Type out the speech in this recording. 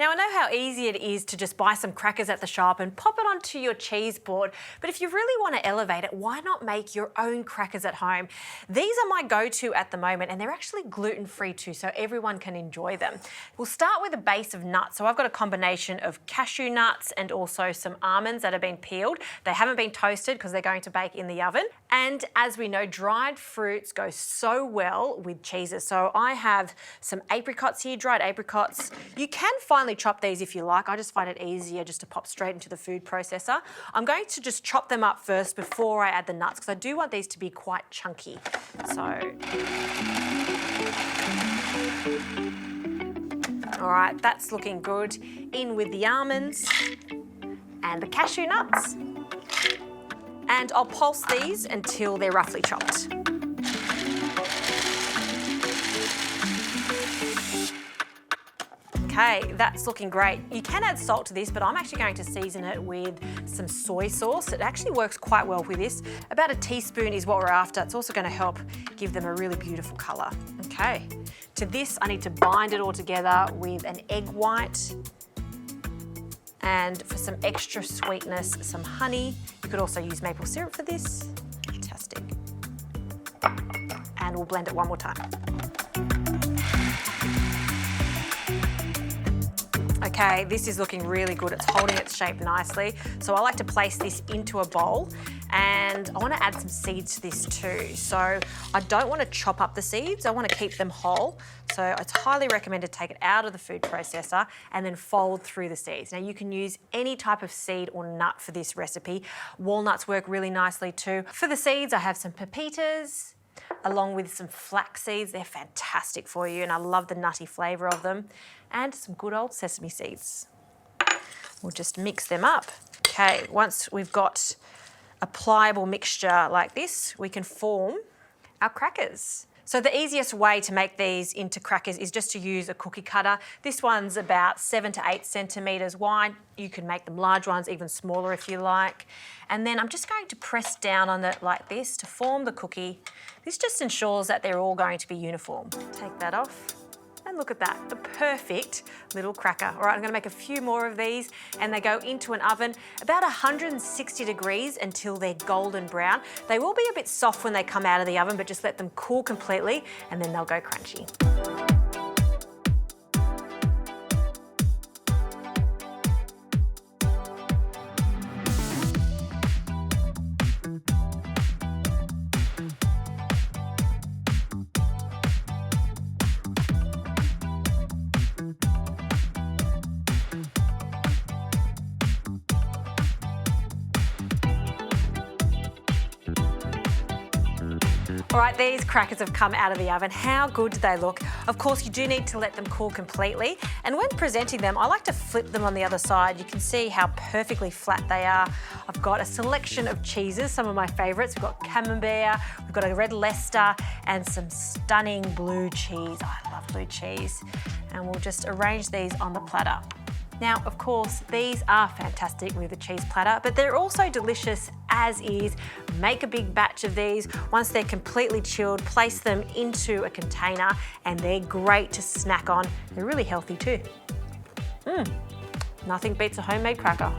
Now, I know how easy it is to just buy some crackers at the shop and pop it onto your cheese board, but if you really want to elevate it, why not make your own crackers at home? These are my go-to at the moment, and they're actually gluten-free too, so everyone can enjoy them. We'll start with a base of nuts. So I've got a combination of cashew nuts and also some almonds that have been peeled. They haven't been toasted because they're going to bake in the oven. And as we know, dried fruits go so well with cheeses. So I have some apricots here, dried apricots. You can finely chop these if you like. I just find it easier just to pop straight into the food processor. I'm going to just chop them up first before I add the nuts because I do want these to be quite chunky. So, all right, that's looking good. In with the almonds and the cashew nuts. And I'll pulse these until they're roughly chopped. Okay, that's looking great. You can add salt to this, but I'm actually going to season it with some soy sauce. It actually works quite well with this. About a teaspoon is what we're after. It's also going to help give them a really beautiful colour. Okay, to this I need to bind it all together with an egg white. And for some extra sweetness, some honey. You could also use maple syrup for this. Fantastic. And we'll blend it one more time. Okay, this is looking really good. It's holding its shape nicely. So I like to place this into a bowl, and I want to add some seeds to this too. So I don't want to chop up the seeds. I want to keep them whole. So it's highly recommended to take it out of the food processor and then fold through the seeds. Now you can use any type of seed or nut for this recipe. Walnuts work really nicely too. For the seeds, I have some pepitas, along with some flax seeds. They're fantastic for you, and I love the nutty flavour of them. And some good old sesame seeds. We'll just mix them up. Okay, once we've got a pliable mixture like this, we can form our crackers. So the easiest way to make these into crackers is just to use a cookie cutter. This one's about 7 to 8 centimetres wide. You can make them large ones, even smaller if you like. And then I'm just going to press down on it like this to form the cookie. This just ensures that they're all going to be uniform. Take that off. And look at that, the perfect little cracker. All right, I'm gonna make a few more of these, and they go into an oven about 160 degrees until they're golden brown. They will be a bit soft when they come out of the oven, but just let them cool completely and then they'll go crunchy. All right, these crackers have come out of the oven. How good do they look? Of course, you do need to let them cool completely. And when presenting them, I like to flip them on the other side. You can see how perfectly flat they are. I've got a selection of cheeses, some of my favourites. We've got camembert, we've got a red Leicester, and some stunning blue cheese. Oh, I love blue cheese. And we'll just arrange these on the platter. Now, of course, these are fantastic with a cheese platter, but they're also delicious as is. Make a big batch of these. Once they're completely chilled, place them into a container, and they're great to snack on. They're really healthy too. Nothing beats a homemade cracker.